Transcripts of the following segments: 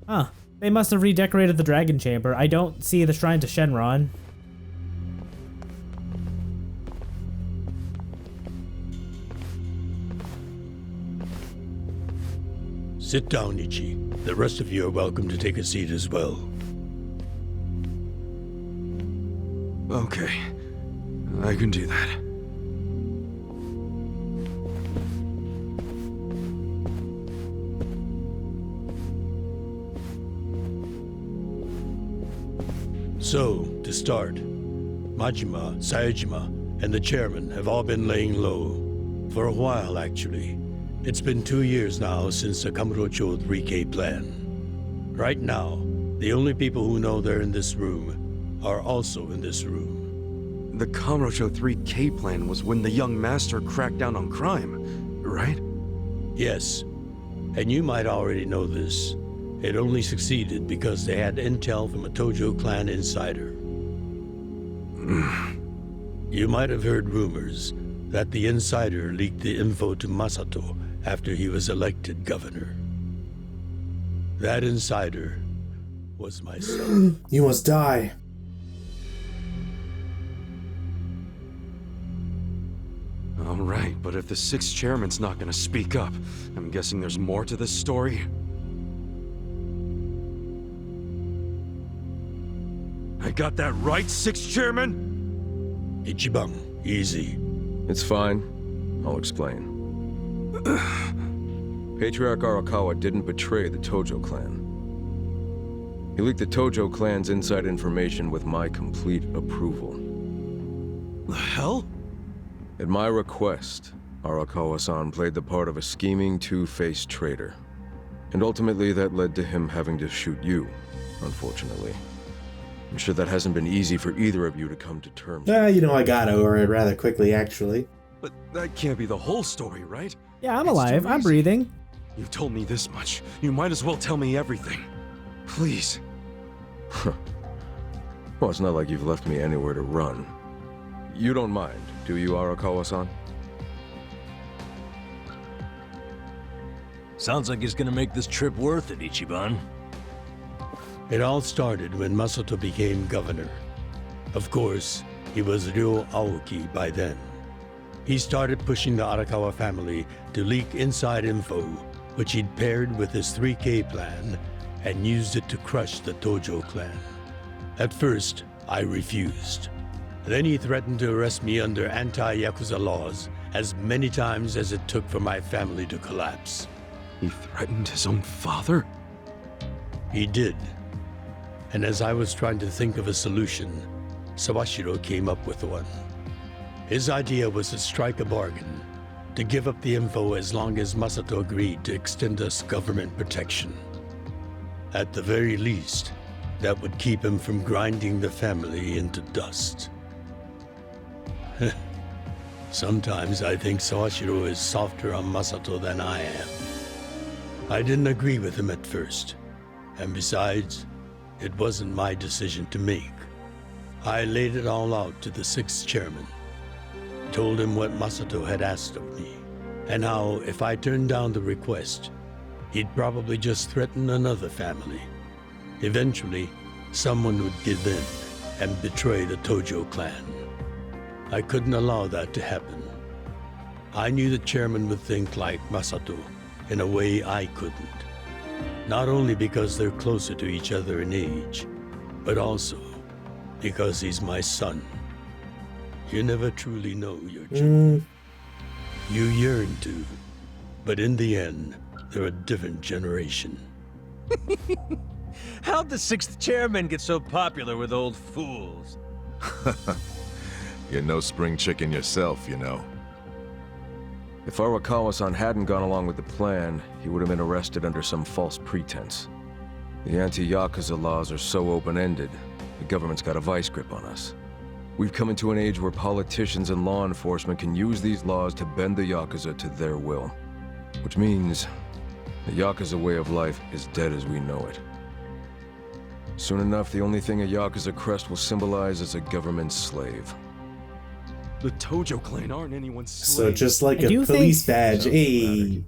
Huh. They must have redecorated the dragon chamber. I don't see the shrine to Shenron. Sit down, Ichi. The rest of you are welcome to take a seat as well. Okay, I can do that. So, to start, Majima, Saejima, and the chairman have all been laying low. For a while, actually. It's been 2 years now since the Kamurocho 3K plan. Right now, the only people who know they're in this room are also in this room. The Kamurocho 3K plan was when the young master cracked down on crime, right? Yes, and you might already know this. It only succeeded because they had intel from a Tojo clan insider. You might have heard rumors that the insider leaked the info to Masato after he was elected governor. That insider was myself. You must die. All right, but if the sixth chairman's not gonna speak up, I'm guessing there's more to this story? I got that right, sixth chairman? Ichiban, easy. It's fine. I'll explain. Patriarch Arakawa didn't betray the Tojo clan. He leaked the Tojo clan's inside information with my complete approval. The hell? At my request, Arakawa-san played the part of a scheming, two-faced traitor. And ultimately that led to him having to shoot you, unfortunately. I'm sure that hasn't been easy for either of you to come to terms with. You know, I got over it rather quickly, actually. But that can't be the whole story, right? Yeah, I'm It's too alive. I'm easy. breathing. You've told me this much. You might as well tell me everything. Please. Well, it's not like you've left me anywhere to run. You don't mind, do you, Arakawa-san? Sounds like it's gonna make this trip worth it, Ichiban. It all started when Masato became governor. Of course, he was Ryo Aoki by then. He started pushing the Arakawa family to leak inside info, which he'd paired with his 3K plan and used it to crush the Tojo clan. At first, I refused. Then he threatened to arrest me under anti-Yakuza laws as many times as it took for my family to collapse. He threatened his own father? He did. And as I was trying to think of a solution, Sawashiro came up with one. His idea was to strike a bargain, to give up the info as long as Masato agreed to extend us government protection. At the very least, that would keep him from grinding the family into dust. Sometimes I think Sawashiro is softer on Masato than I am. I didn't agree with him at first, and besides, it wasn't my decision to make. I laid it all out to the sixth chairman, told him what Masato had asked of me, and how if I turned down the request, he'd probably just threaten another family. Eventually, someone would give in and betray the Tojo clan. I couldn't allow that to happen. I knew the chairman would think like Masato in a way I couldn't. Not only because they're closer to each other in age, but also because he's my son. You never truly know your children. You yearn to, but in the end, they're a different generation. How'd the sixth chairman get so popular with old fools? You're no spring chicken yourself, you know. If Arakawa-san hadn't gone along with the plan, he would have been arrested under some false pretense. The anti-Yakuza laws are so open-ended, the government's got a vice grip on us. We've come into an age where politicians and law enforcement can use these laws to bend the Yakuza to their will. Which means the Yakuza way of life is dead as we know it. Soon enough, the only thing a Yakuza crest will symbolize is a government slave. The Tojo clan aren't anyone's So slave. just like I a do police think- badge, hey.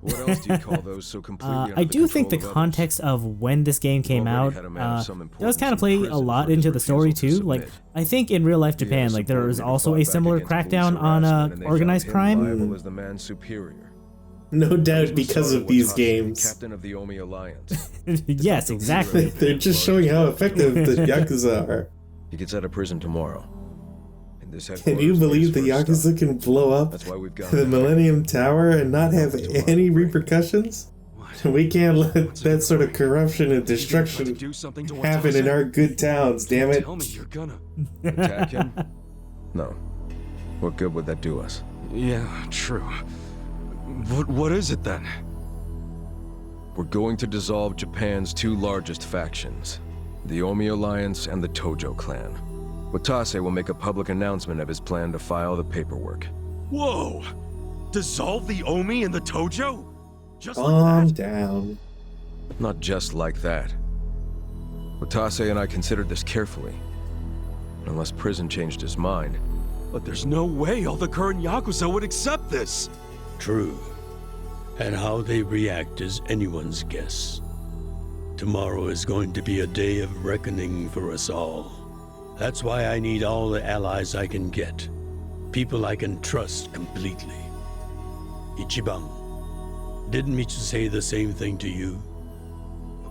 What else do you call those so completely under I do think the control of context of when this game came already out had a man of some does importance kind of in play a prison lot for his into the story refusal to too. Like, submit. I think in real life He had Japan, a like there is subordinate who also fought a back similar against police crackdown on harassment, and they organized found him crime. liable as the man's superior. No doubt He because was of these Watase, games. captain of the Omi Alliance. Yes, exactly. They're just showing how effective the Yakuza are. He gets out of prison tomorrow. And this Can you headquarters believe the is first stop. Yakuza can blow up That's why we've got the him. Millennium Tower and not have Tomorrow any break. repercussions? We can't let that sort of corruption and destruction Do something to happen in Watase? our good towns, damn it. Tell me you're gonna. Attack him? No. What good would that do us? Yeah, true. What is it then? We're going to dissolve Japan's two largest factions, the Omi Alliance and the Tojo clan. Watase will make a public announcement of his plan to file the paperwork. Whoa! Dissolve the Omi and the Tojo? Just like Calm that? down. Not just like that. Watase and I considered this carefully. Unless prison changed his mind. But there's no way all the current Yakuza would accept this! True. And how they react is anyone's guess. Tomorrow is going to be a day of reckoning for us all. That's why I need all the allies I can get. People I can trust completely. Ichiban, didn't Michu say the same thing to you?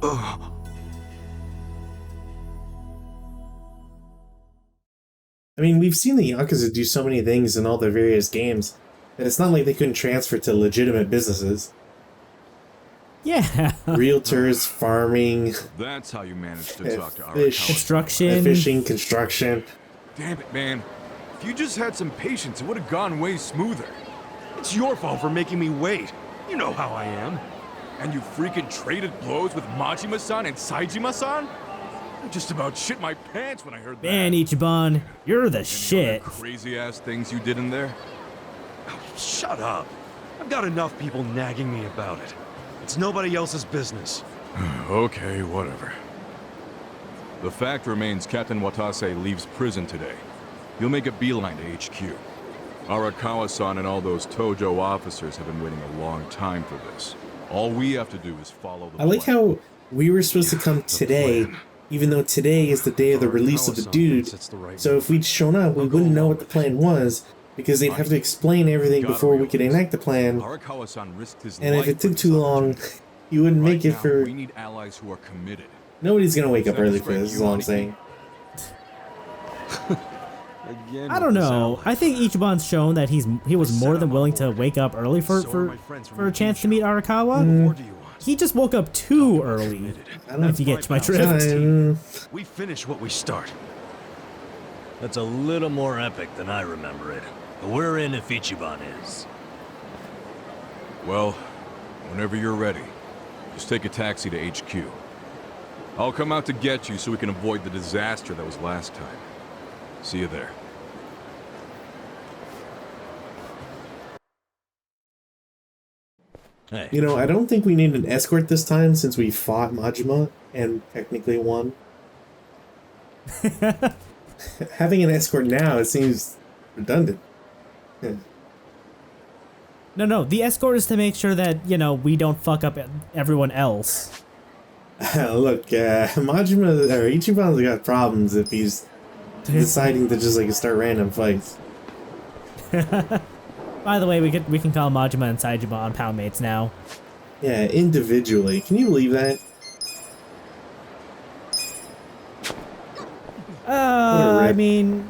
I mean, we've seen the Yakuza do so many things in all the various games that it's not like they couldn't transfer to legitimate businesses. Yeah. Realtors, farming, That's how you managed to talk to fish, Arakawa. Construction. fishing, construction. Damn it, man. If you just had some patience, it would have gone way smoother. It's your fault for making me wait. You know how I am. And you freaking traded blows with Majima-san and Saejima-san? I just about shit my pants when I heard that. Man, Ichiban, you're the Any shit. other crazy-ass things you did in there? Shut up. I've got enough people nagging me about it. It's nobody else's business. Okay, whatever. The fact remains Captain Watase leaves prison today. He'll make a beeline to HQ. Arakawa-san and all those Tojo officers have been waiting a long time for this. All we have to do is follow the I like plan. how we were supposed to come today, even though today is the day of the release of the dude. So if we'd shown up, we wouldn't know what the plan was, because they'd have to explain everything before we could enact the plan. Arakawa-san risked his And if life it took for too this long, opportunity. you wouldn't Right make it now, for... we need allies who are committed. Nobody's gonna wake up Is that early just for this, is all I'm saying. Again, I don't know. I think Ichiban's shown that he was more than willing to wake up early for a chance to meet Arakawa. What do you want? He just woke up too early. I don't If you get my drift. Fine. We finish what we start. That's a little more epic than I remember it. But we're in if Ichiban is. Well, whenever you're ready, just take a taxi to HQ. I'll come out to get you so we can avoid the disaster that was last time. See you there. Hey, You know, I don't think we need an escort this time since we fought Majima and technically won. Having an escort now, it seems redundant. No, the escort is to make sure that, you know, we don't fuck up everyone else. Look, Majima or Ichiban's got problems if he's deciding to just like start random fights. By the way, we can call Majima and Saejima on pound mates now. Yeah, individually. Can you believe that? I rip. mean,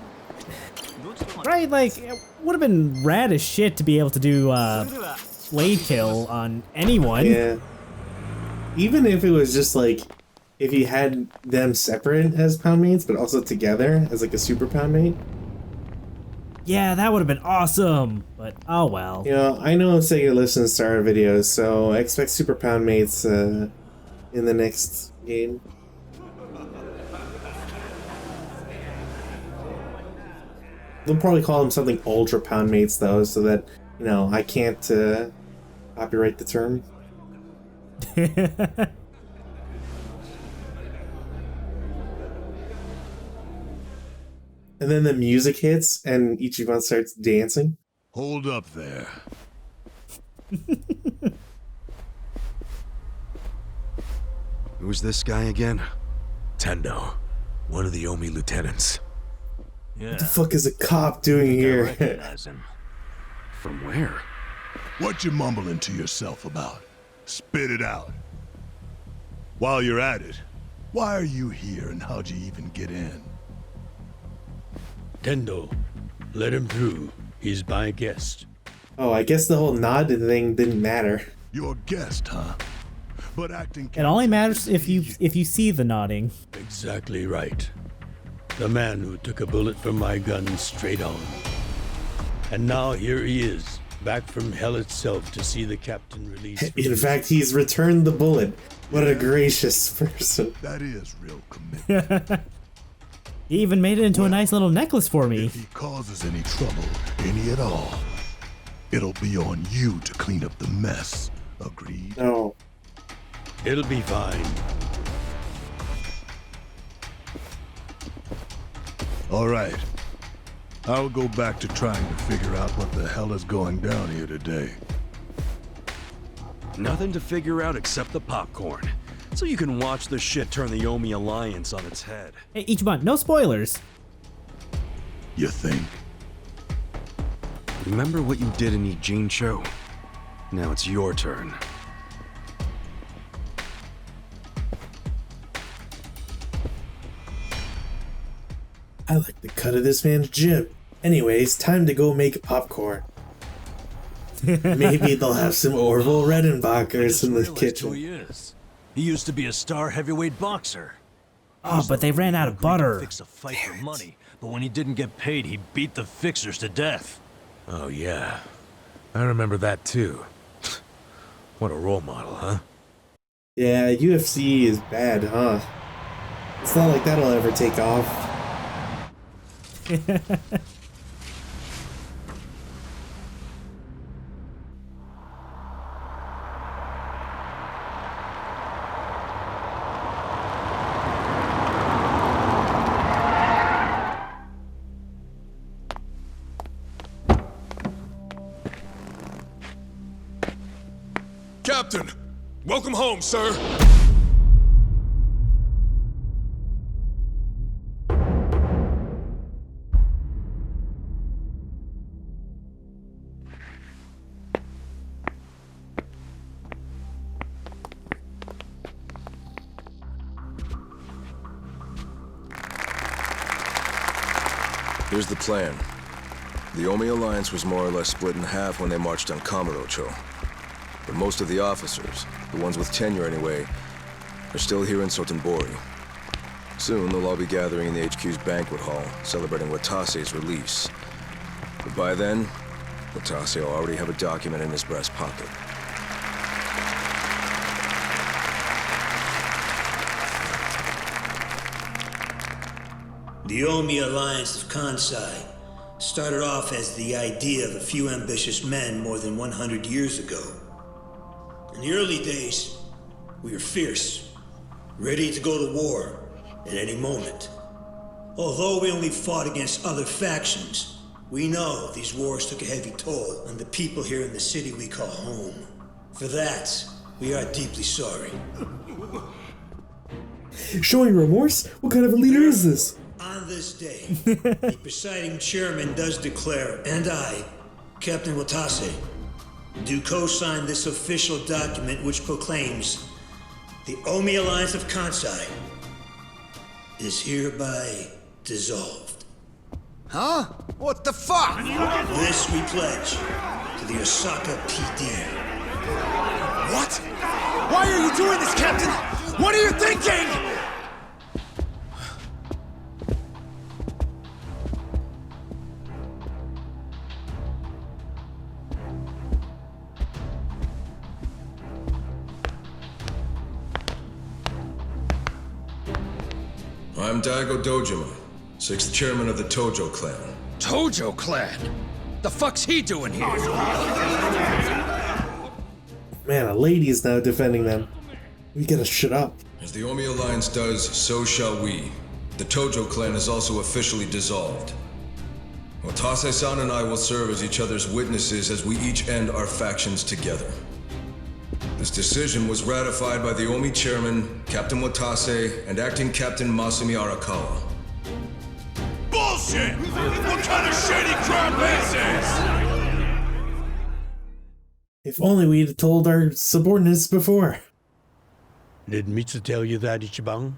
right? Like, it would have been rad as shit to be able to do blade kill on anyone. Yeah. Even if it was just like, if you had them separate as pound mates, but also together as like a super pound mate. Yeah, that would have been awesome. But oh well. You know, I know Sega listens to our videos, so I expect super pound mates in the next game. They'll probably call them something ultra pound mates though, so that, you know, I can't copyright the term. And then the music hits and Ichiban starts dancing. Hold up there. Who's this guy again? Tendo, one of the Omi lieutenants. Yeah. What the fuck is a cop doing I here? recognize him. From where? What you mumbling to yourself about? Spit it out. While you're at it, why are you here and how'd you even get in? Tendo, let him through. He's my guest. Oh, I guess the whole nod thing didn't matter. You're a guest, huh? But acting It only matters if you see the nodding. Exactly right. The man who took a bullet from my gun straight on. And now here he is, back from hell itself to see the captain released. In fact, he's returned the bullet. What a gracious person. That is real commitment. He even made it into a nice little necklace for me. If he causes any trouble, any at all, it'll be on you to clean up the mess. Agreed? No. It'll be fine. All right. I'll go back to trying to figure out what the hell is going down here today. Nothing to figure out except the popcorn. So you can watch the shit turn the Omi Alliance on its head. Hey, Ichiban, no spoilers. You think? Remember what you did in Ijincho? Now it's your turn. I like the cut of this man's jib. Anyways, time to go make popcorn. Maybe they'll have some Orville Redenbachers in the Realized who kitchen. he is. He used to be a star heavyweight boxer. Oh, but they ran out of butter. Fix a fight for money, but when he didn't get paid, he beat the fixers to death. Oh, yeah. I remember that too. What a role model, huh? Yeah, UFC is bad, huh? It's not like that'll ever take off. Captain! Welcome home, sir! Here's the plan. The Omi Alliance was more or less split in half when they marched on Kamurocho. But most of the officers, the ones with tenure anyway, are still here in Sotenbori. Soon they'll all be gathering in the HQ's banquet hall, celebrating Watase's release. But by then, Watase will already have a document in his breast pocket. The Omi Alliance of Kansai started off as the idea of a few ambitious men more than 100 years ago. In the early days, we were fierce, ready to go to war at any moment. Although we only fought against other factions, we know these wars took a heavy toll on the people here in the city we call home. For that, we are deeply sorry. Showing remorse? What kind of a leader is this? On this day, the presiding chairman does declare, and I, Captain Watase, do co-sign this official document which proclaims the Omi Alliance of Kansai is hereby dissolved. Huh? What the fuck? This we pledge to the Osaka PD. What? Why are you doing this, Captain? What are you thinking? I'm Daigo Dojima, 6th chairman of the Tojo clan. Tojo clan? The fuck's he doing here? Man, a lady is now defending them. We gotta shut up. As the Omi Alliance does, so shall we. The Tojo clan is also officially dissolved. Watase-san and I will serve as each other's witnesses as we each end our factions together. This decision was ratified by the Omi chairman, Captain Watase, and acting Captain Masumi Arakawa. Bullshit! What kind of shady crap is this? If only we'd have told our subordinates before. Did Mitsu tell you that, Ichiban?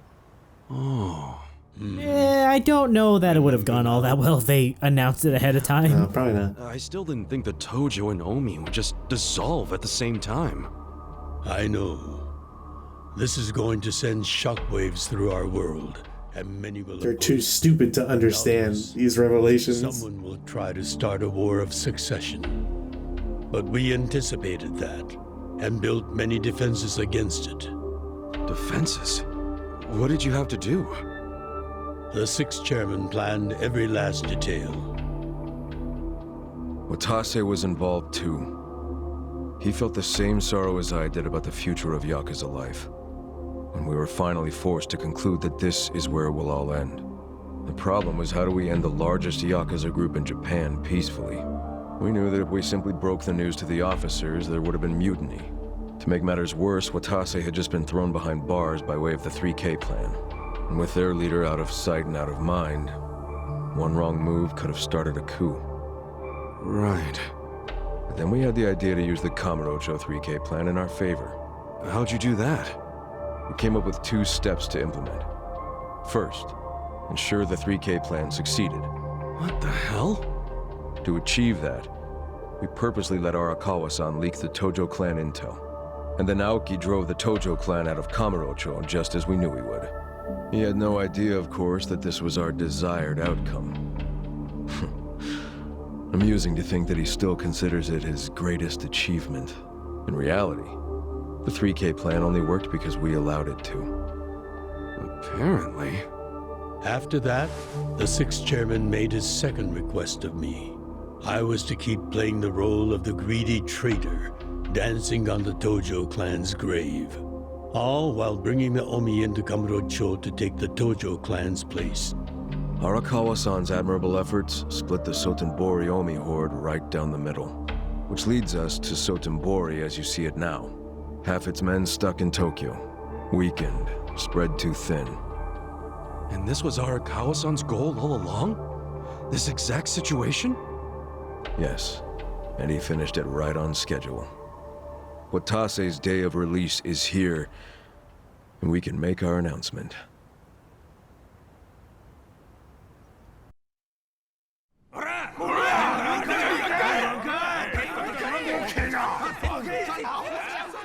Oh. I don't know that it would have gone all that well if they announced it ahead of time. No, probably not. I still didn't think the Tojo and Omi would just dissolve at the same time. I know. This is going to send shockwaves through our world, and many will... They're too stupid to understand these revelations. Someone will try to start a war of succession. But we anticipated that, and built many defenses against it. Defenses? What did you have to do? The sixth chairman planned every last detail. Watase was involved too. He felt the same sorrow as I did about the future of Yakuza life. When we were finally forced to conclude that this is where it will all end. The problem was, how do we end the largest Yakuza group in Japan peacefully? We knew that if we simply broke the news to the officers, there would have been mutiny. To make matters worse, Watase had just been thrown behind bars by way of the 3K plan. And with their leader out of sight and out of mind, one wrong move could have started a coup. Right. But then we had the idea to use the Kamurocho 3K plan in our favor. How'd you do that? We came up with 2 steps to implement. First, ensure the 3K plan succeeded. What the hell? To achieve that, we purposely let Arakawa-san leak the Tojo clan intel. And then Aoki drove the Tojo clan out of Kamurocho just as we knew he would. He had no idea, of course, that this was our desired outcome. Amusing to think that he still considers it his greatest achievement. In reality, the 3K plan only worked because we allowed it to. Apparently. After that, the sixth chairman made his second request of me. I was to keep playing the role of the greedy traitor, dancing on the Tojo clan's grave. All while bringing the Omi into Kamurocho to take the Tojo clan's place. Arakawa-san's admirable efforts split the Sotenbori Omi horde right down the middle. Which leads us to Sotenbori as you see it now. Half its men stuck in Tokyo, weakened, spread too thin. And this was Arakawa-san's goal all along? This exact situation? Yes, and he finished it right on schedule. Watase's day of release is here, and we can make our announcement.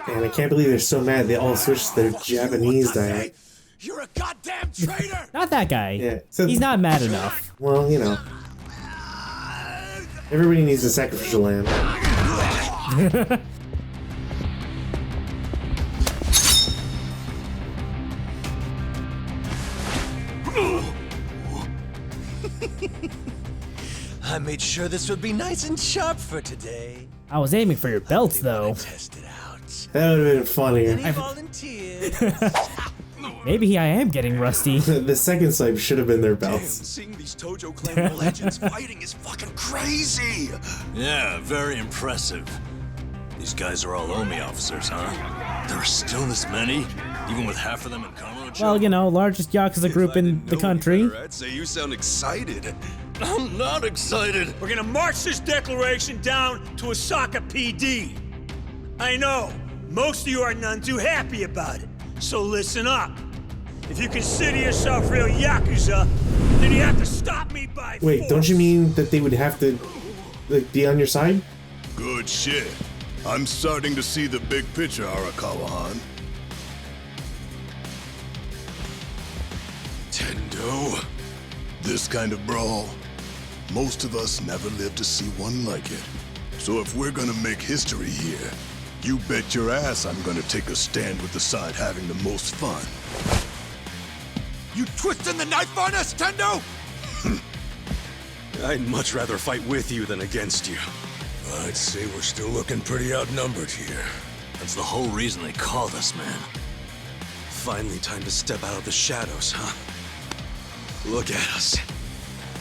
And I can't believe they're so mad they all switched to their Japanese dialect. You're a goddamn traitor! Not that guy. Yeah, so he's not mad enough. Well, you know. Everybody needs a sacrificial lamb. I made sure this would be nice and sharp for today. I was aiming for your belts, though. Test it out. That would have been funnier. Any volunteers? Maybe I am getting rusty. The second swipe should have been their Damn, belts. seeing these Tojo clan legends fighting is fucking crazy. Yeah, very impressive. These guys are all Omi officers, huh? There are still this many? Even with half of them in Kamurocho? Well, you know, largest Yakuza group in the country. I'd say you sound excited. I'm not excited. We're gonna march this declaration down to Osaka PD. I know, most of you are none too happy about it, so listen up. If you consider yourself real Yakuza, then you have to stop me by Wait, force. don't you mean that they would have to, like, be on your side? Good shit. I'm starting to see the big picture, Arakawa-han. Tendo. This kind of brawl, most of us never lived to see one like it. So if we're gonna make history here, you bet your ass I'm gonna take a stand with the side having the most fun. You twisting the knife on us, Tendo? I'd much rather fight with you than against you. I'd say we're still looking pretty outnumbered here. That's the whole reason they called us, man. Finally time to step out of the shadows, huh? Look at us.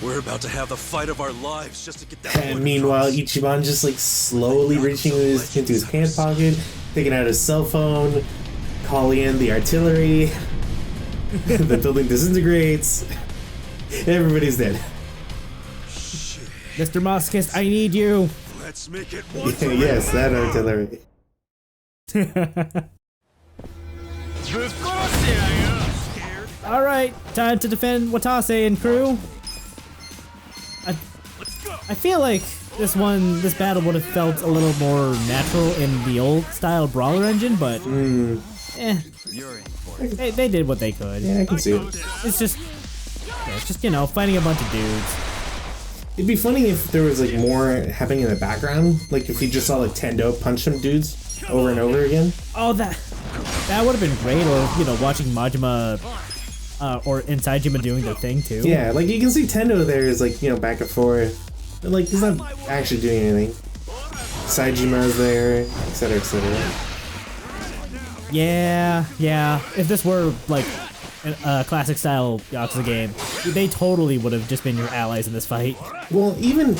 We're about to have the fight of our lives just to get that. And meanwhile, Ichiban just like slowly reaching into his pant pocket, taking out his cell phone, calling in the artillery. The building disintegrates. Everybody's dead. Mr. Moskist, I need you. Let's make it Yes, that artillery. All right, time to defend Watase and crew. I feel like this battle would have felt a little more natural in the old style brawler engine, but they did what they could. Yeah, I can see it. It's just you know, fighting a bunch of dudes. It'd be funny if there was like more happening in the background, like if you just saw like Tendo punch some dudes over and over again. Oh, that would have been great, or you know, watching Majima or Saejima doing their thing too. Yeah, like you can see Tendo there is like, you know, back and forth, but like he's not actually doing anything. Saejima's there, etc., etc. Yeah. If this were like a classic style Yakuza game, they totally would have just been your allies in this fight. Well, even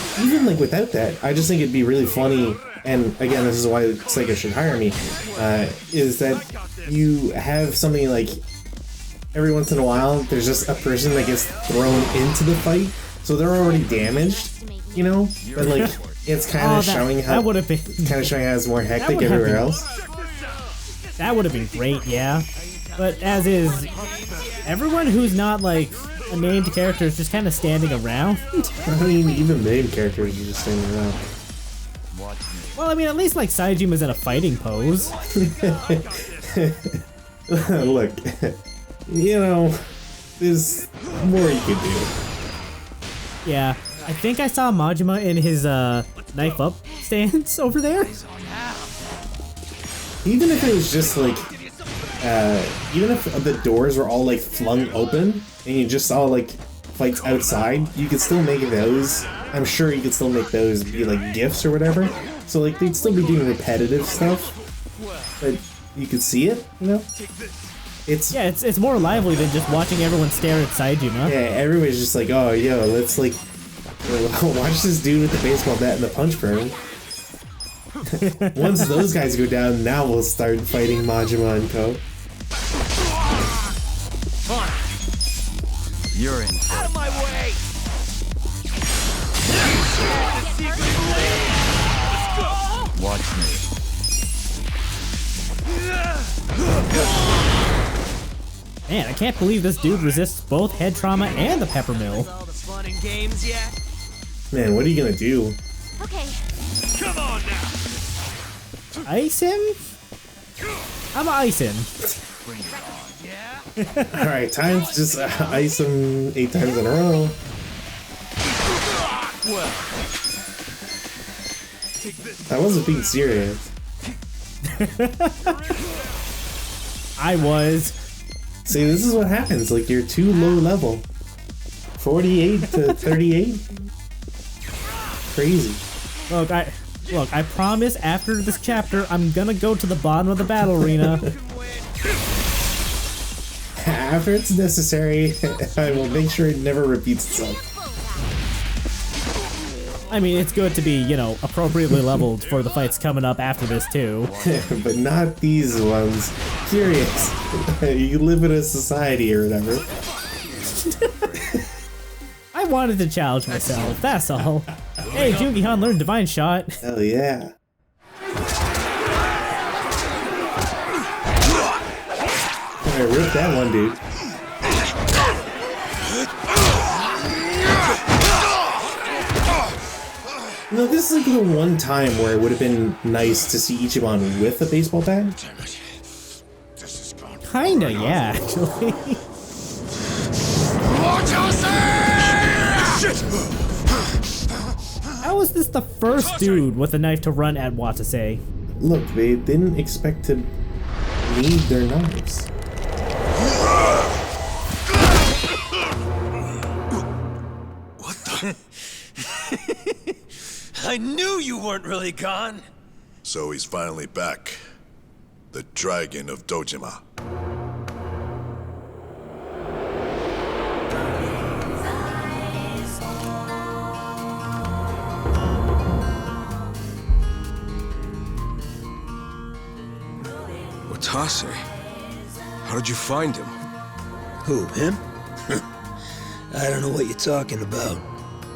like without that, I just think it'd be really funny. And again, this is why Sega should hire me. Is that you have something like every once in a while, there's just a person that gets thrown into the fight, so they're already damaged, you know. But like it's kind of showing how that would have been kind of showing how it's more hectic everywhere else. That would have been great, yeah. But as is, everyone who's not like a named character is just kind of standing around. I mean, even named characters are just standing around. Well, I mean, at least like Saejima's in a fighting pose. Look, you know, there's more you could do. Yeah, I think I saw Majima in his knife up stance over there. Even if it was just like, even if the doors were all like flung open and you just saw like fights outside, you could still make those. I'm sure you could still make those be like GIFs or whatever. So like they'd still be doing repetitive stuff, but you could see it, you know. It's more lively than just watching everyone stare at Saejima. Yeah, everybody's just like, oh, yo, let's like watch this dude with the baseball bat and the punch burn. Once those guys go down, now we'll start fighting Majima and Co. You're in. Out of my way! Watch me. Man, I can't believe this dude resists both head trauma and the pepper mill. Man, what are you gonna do? Okay. Come on now. Ice him? I'm ice him. Bring it on, yeah? Alright, time to just ice him 8 times in a row. Well, I wasn't being serious. I was. See, this is what happens. Like, you're too low level. 48 to 38? Crazy. Look, I promise after this chapter, I'm gonna go to the bottom of the battle arena. After it's necessary, I will make sure it never repeats itself. I mean, it's good to be, you know, appropriately leveled for the fights coming up after this, too. But not these ones. Curious. You live in a society or whatever. I wanted to challenge myself, that's all. Hey, Jungi-Han learned Divine Shot. Hell yeah. I ripped that one, dude. No, this is like the one time where it would have been nice to see Ichiban with a baseball bat. Kinda, yeah, actually. How is this the first dude with a knife to run at Watase? Look, they didn't expect to need their knives. What the? I knew you weren't really gone. So he's finally back. The Dragon of Dojima. Watase? How did you find him? Who, him? I don't know what you're talking about.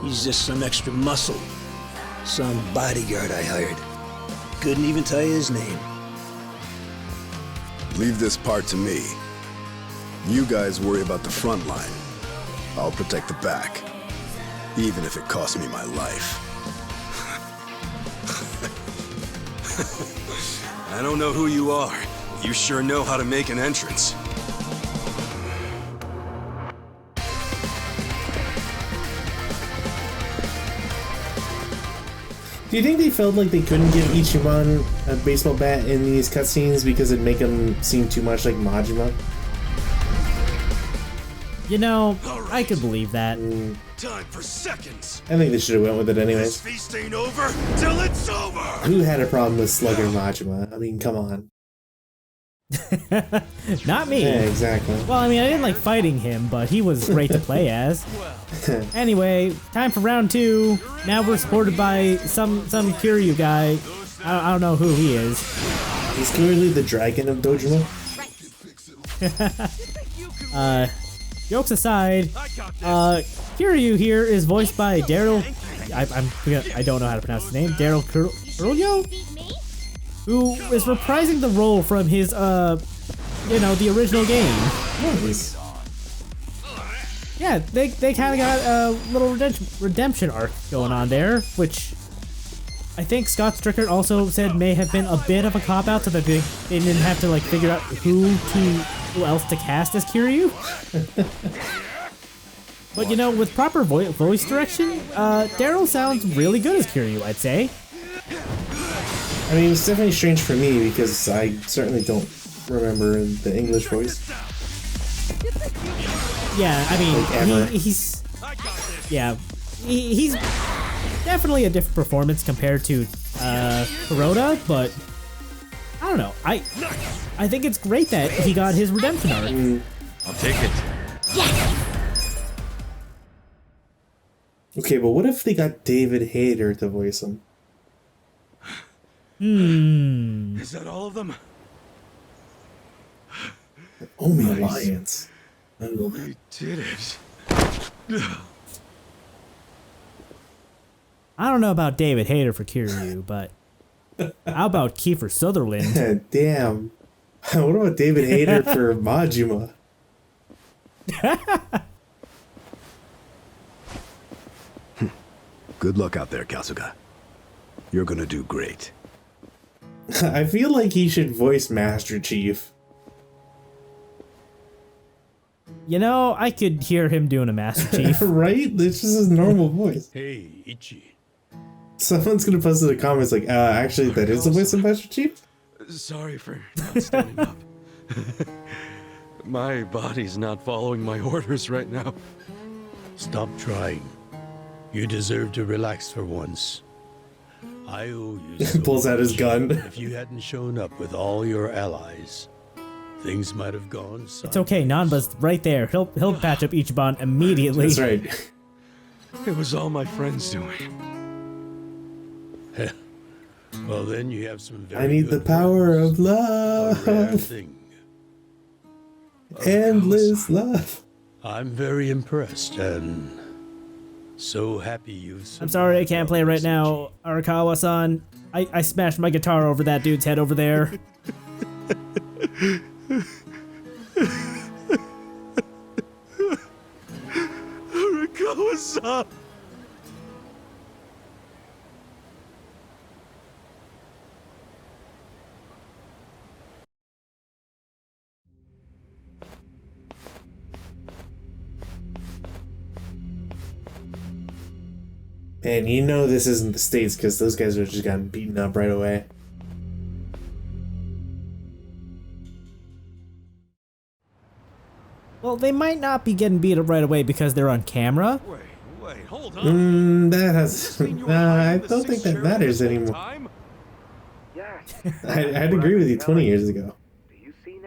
He's just some extra muscle. Some bodyguard I hired. Couldn't even tell you his name. Leave this part to me. You guys worry about the front line. I'll protect the back. Even if it costs me my life. I don't know who you are. You sure know how to make an entrance. Do you think they felt like they couldn't give Ichiban a baseball bat in these cutscenes because it'd make him seem too much like Majima? You know, I could believe that. Time for seconds. I think they should have went with it anyways. This feast ain't over till it's over. Who had a problem with Slugger Majima? I mean, come on. Not me. Yeah, exactly. Well, I mean, I didn't like fighting him, but he was great to play as. Anyway, time for round 2. Now we're supported by some Kiryu guy. I don't know who he is. He's clearly the dragon of Dojima. Jokes aside, Kiryu here is voiced by Daryl. I don't know how to pronounce his name. Daryl Kuryo, who is reprising the role from his the original game. Nice. Yeah, they kind of got a little redemption arc going on there, which I think Scott Strickland also said may have been a bit of a cop out, so that they didn't have to like figure out who else to cast as Kiryu. But you know, with proper voice direction, Daryl sounds really good as Kiryu, I'd say. I mean, it's definitely strange for me because I certainly don't remember the English voice. Yeah, I mean, Like he's definitely a different performance compared to Kuroda, but I don't know. I think it's great that he got his redemption arc. I'll take it. Okay, but what if they got David Hayter to voice him? Is that all of them? Omi Alliance. We did it. I don't know about David Hayter for Kiryu, but how about Kiefer Sutherland? Damn. What about David Hayter for Majima? Good luck out there, Kasuga. You're gonna do great. I feel like he should voice Master Chief. You know, I could hear him doing a Master Chief. Right? It's just his normal voice. Hey, Ichi. Someone's gonna post in the comments like, actually, that is the voice of Master Chief? Sorry for not standing up. My body's not following my orders right now. Stop trying. You deserve to relax for once. I owe you so Pulls out his much. gun. If you hadn't shown up with all your allies, things might have gone It's okay, Nanba's right there. He'll patch up Ichiban immediately. That's right. It was all my friends doing. Well, then you have some very I need the good power friends. of A rare love. thing. Endless love. I'm very impressed and so happy you've I'm sorry I can't play right now, Arakawa-san. I smashed my guitar over that dude's head over there. Arakawa-san! And you know this isn't the States because those guys are just gotten beaten up right away. Well, they might not be getting beat up right away because they're on camera. Wait, hold on. That has... I don't think that matters anymore. I'd agree with you 20 years ago. Do you see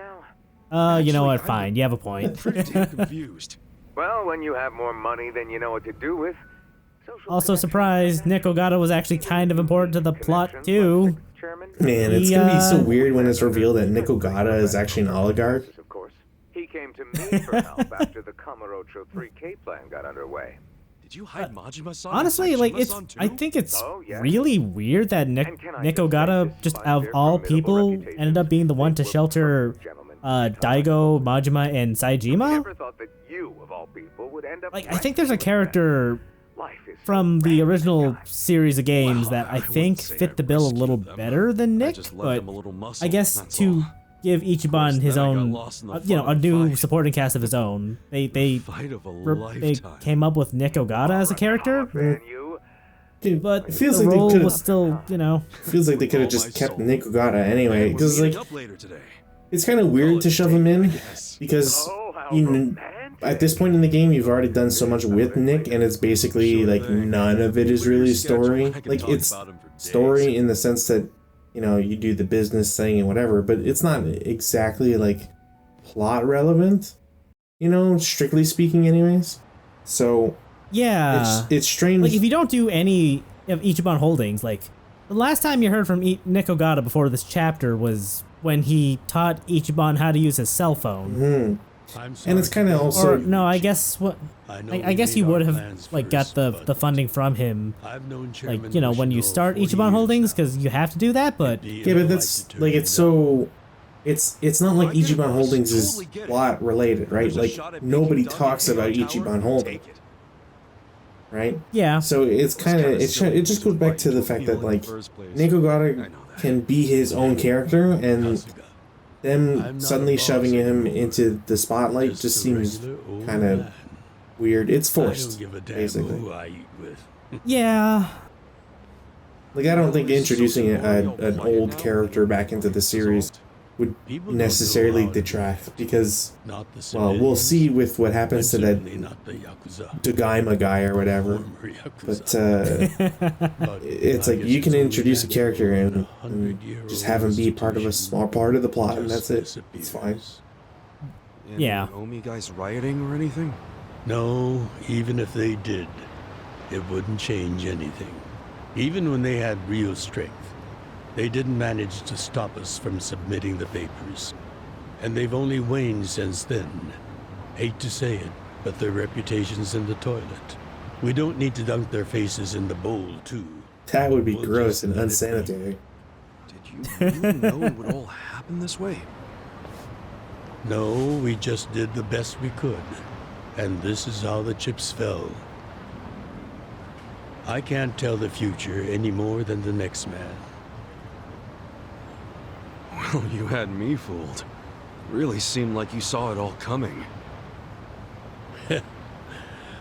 now? You know what? Fine. You have a point. Pretty confused. Well, when you have more money than you know what to do with. Also surprised, Nick Ogata was actually kind of important to the plot too. chairman? Man, it's gonna be so weird when it's revealed that Nick Ogata is actually an oligarch. Of course. He came to me for help after the Kamurocho 3K plan got underway. Did you hide Majima-san? Honestly, like, I think it's really weird that Nick Ogata, just out of all people, ended up being the one to shelter Daigo, Majima, and Saejima. Like, I think there's a character from the original series of games that I think fit the bill a little better than Nick, but I guess to give Ichiban his own, a new supporting cast of his own. They came up with Nick Ogata as a character, but it feels the like role they was still, feels like they could have just kept Nick Ogata anyway, because like it's kind of weird to shove him in because at this point in the game you've already done so much with Nick, and it's basically like none of it is really story. Like it's story in the sense that you do the business thing and whatever, but it's not exactly like plot relevant, strictly speaking anyways. So yeah, it's strange. Like if you don't do any of Ichiban Holdings, like the last time you heard from Nick Ogata before this chapter was when he taught Ichiban how to use his cell phone. And it's kind of also... Or, no, I guess I guess you would have like got the funding from him, like when you start Ichiban Holdings, because you have to do that. But yeah, but that's like it's so it's not like Ichiban Holdings is plot related, right? Like nobody talks about Ichiban Holdings, right? Yeah. So it's kind of it just goes back to the fact that like Nick Ogata can be his own character, and them suddenly shoving him into the spotlight just seems kind of weird. It's forced, basically. Yeah. Like, I don't think introducing an old character back into the series would necessarily detract, because, well, we'll see with what happens to that Dagaima guy or whatever, but it's like you can introduce a character and just have him be part of a small part of the plot, and that's it. It's fine. Yeah. Omi guys rioting or anything? No, even if they did, it wouldn't change anything. Even when they had real strength, they didn't manage to stop us from submitting the papers. And they've only waned since then. Hate to say it, but their reputation's in the toilet. We don't need to dunk their faces in the bowl, too. That would be gross and unsanitary. Did you really know it would all happen this way? No, we just did the best we could. And this is how the chips fell. I can't tell the future any more than the next man. Well, you had me fooled. Really seemed like you saw it all coming.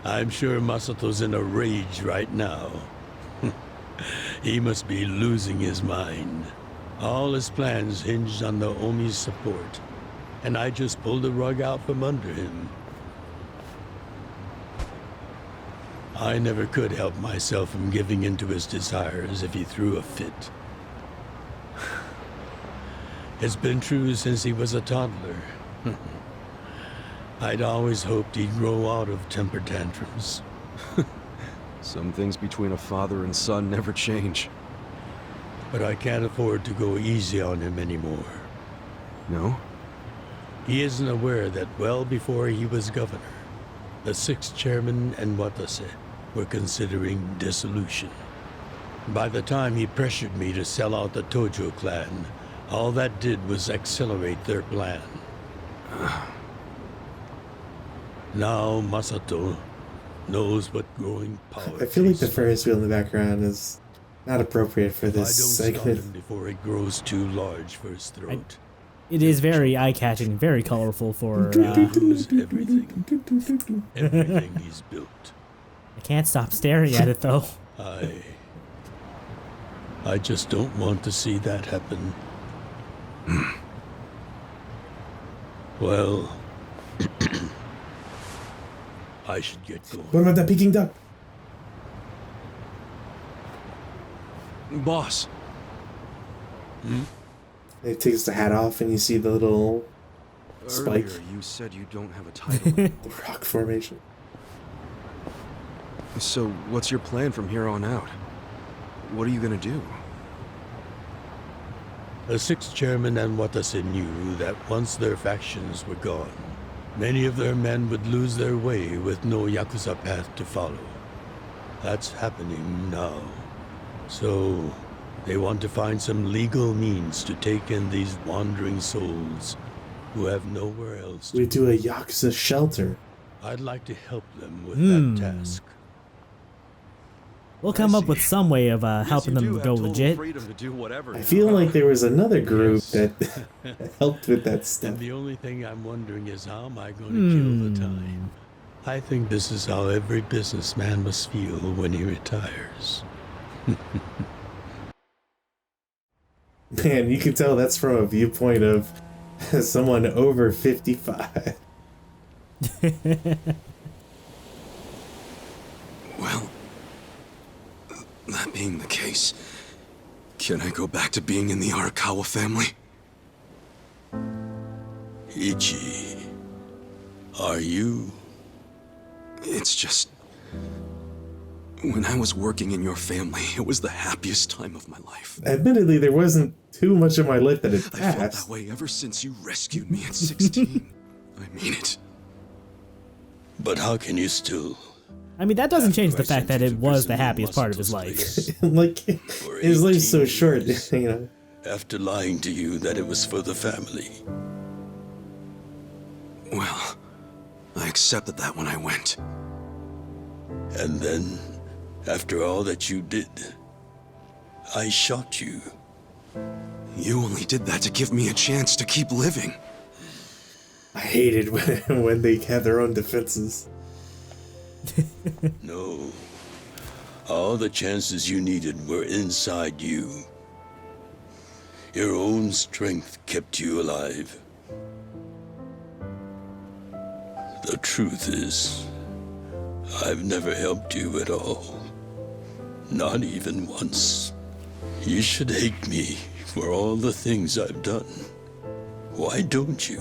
I'm sure Masato's in a rage right now. He must be losing his mind. All his plans hinged on the Omi's support, and I just pulled the rug out from under him. I never could help myself from giving in to his desires if he threw a fit. It's been true since he was a toddler. I'd always hoped he'd grow out of temper tantrums. Some things between a father and son never change. But I can't afford to go easy on him anymore. No? He isn't aware that well before he was governor, the 6th chairman and Watase were considering dissolution. By the time he pressured me to sell out the Tojo clan, all that did was accelerate their plan. Now Masato knows what growing power I feel like the Ferris wheel in the background is not appropriate for this segment. Before it grows too large for his throat. It is very eye-catching, very colorful for everything he's built. I can't stop staring at it though. I just don't want to see that happen. Well, I should get going. What about that Peking duck? Boss. It takes the hat off and you see the little spike. Earlier, you said you don't have a title. The rock formation. So, what's your plan from here on out? What are you gonna do? The sixth chairman and Watase knew that once their factions were gone, many of their men would lose their way with no Yakuza path to follow. That's happening now. So, they want to find some legal means to take in these wandering souls who have nowhere else to We do a Yakuza shelter. I'd like to help them with that task. We'll come up with some way of helping them go legit. I feel like there was another group that helped with that stuff. And the only thing I'm wondering is how am I going to kill the time? I think this is how every businessman must feel when he retires. Man, you can tell that's from a viewpoint of someone over 55. Well, that being the case, can I go back to being in the Arakawa family? Ichi, are you? It's just... when I was working in your family, it was the happiest time of my life. Admittedly, there wasn't too much of my life that had I felt passed. that way ever since you rescued me at 16. I mean it. But how can you still? I mean, that doesn't change the fact that it was the happiest part of his life. Like, his life's so short, you know. After lying to you that it was for the family. Well, I accepted that when I went. And then, after all that you did, I shot you. You only did that to give me a chance to keep living. I hated when they had their own defenses. No. All the chances you needed were inside you. Your own strength kept you alive. The truth is, I've never helped you at all. Not even once. You should hate me for all the things I've done. Why don't you?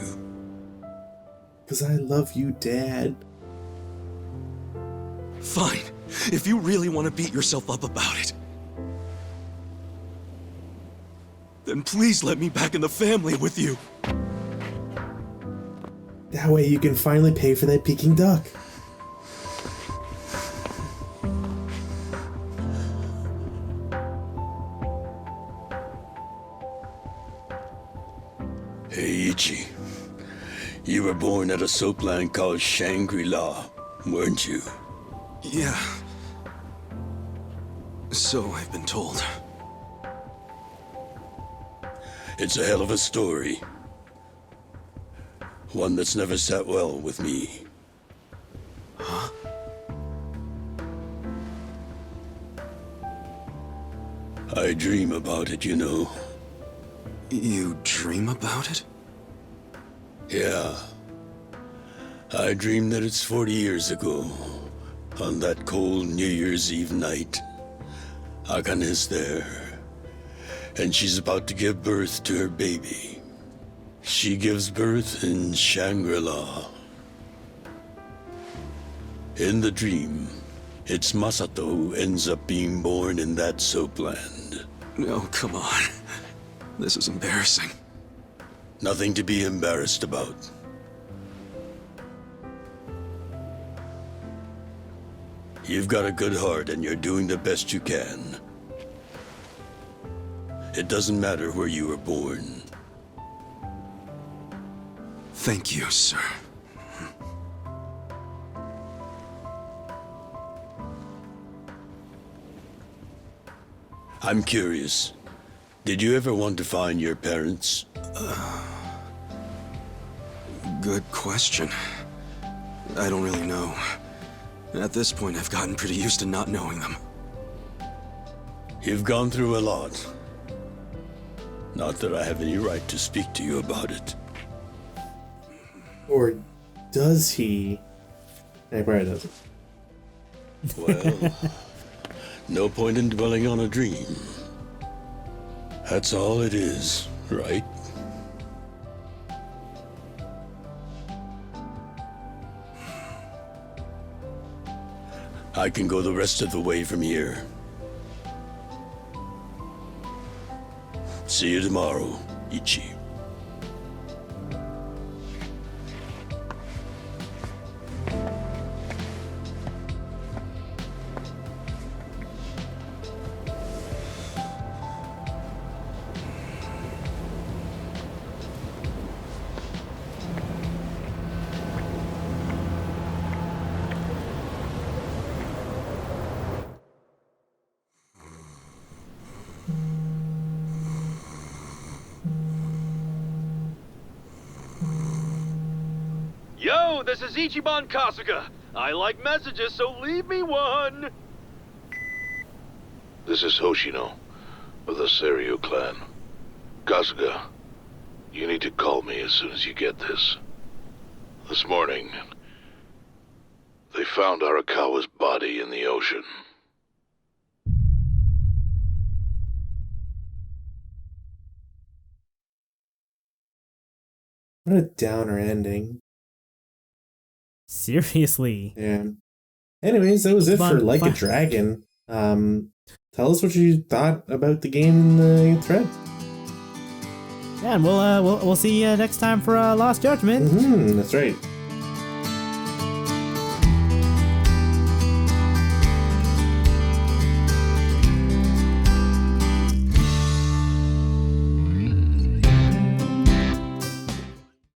'Cause I love you, Dad. Fine, if you really want to beat yourself up about it. Then please let me back in the family with you. That way you can finally pay for that Peking duck. Hey, Ichi. You were born at a soapland called Shangri-La, weren't you? Yeah. So I've been told. It's a hell of a story. One that's never sat well with me. Huh? I dream about it, you know. You dream about it? Yeah. I dream that it's 40 years ago, on that cold New Year's Eve night. Akane's there, and she's about to give birth to her baby. She gives birth in Shangri-La. In the dream, it's Masato who ends up being born in that soapland. No, come on. This is embarrassing. Nothing to be embarrassed about. You've got a good heart and you're doing the best you can. It doesn't matter where you were born. Thank you, sir. I'm curious. Did you ever want to find your parents? Good question. I don't really know. At this point, I've gotten pretty used to not knowing them. You've gone through a lot. Not that I have any right to speak to you about it. Or does he? He probably doesn't. Well, no point in dwelling on a dream. That's all it is, right? I can go the rest of the way from here. See you tomorrow, Ichi. Yo, this is Ichiban Kasuga. I like messages, so leave me one. This is Hoshino of the Seiryu clan. Kasuga, you need to call me as soon as you get this. This morning, they found Arakawa's body in the ocean. What a downer ending. Seriously. Yeah. Anyways, that was it for Like a Dragon. Tell us what you thought about the game in the thread. Yeah, and we'll see you next time for Lost Judgment. That's right.